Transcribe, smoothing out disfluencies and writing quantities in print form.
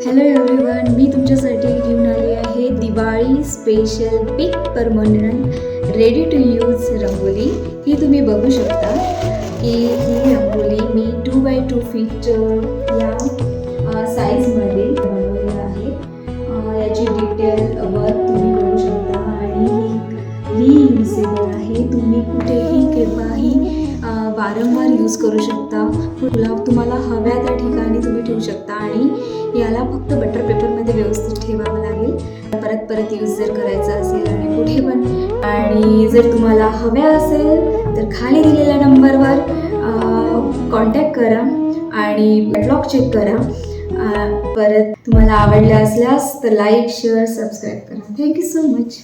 Hello everyone, मी तुमच्यासाठी घेऊन आली आहे Diwali special pick permanent ready to use rangoli. ही तुम्ही बघू शकता की ही रंगोली मी 2x2 फीट या साईजमध्ये बनवलेली आहे. याची डिटेल वर्क तुम्ही बघू शकता आणि रियुजेबल आहे. तुम्ही कुठेही केव्हाही वारंवार यूज करू शकता. तुम्हाला हव्या त्या ठिकाणी तुम्ही ठेवू शकता आणि याला फक्त बटर पेपरमध्ये व्यवस्थित ठेवावं लागेल. परत यूज जर करायचं असेल आणि कुठे पण. आणि जर तुम्हाला हव्या असेल तर खाली दिलेल्या नंबरवर कॉन्टॅक्ट करा आणि ब्लॉग चेक करा. परत तुम्हाला आवडल्या असल्यास तर लाईक शेअर सबस्क्राईब करा. Thank you so much.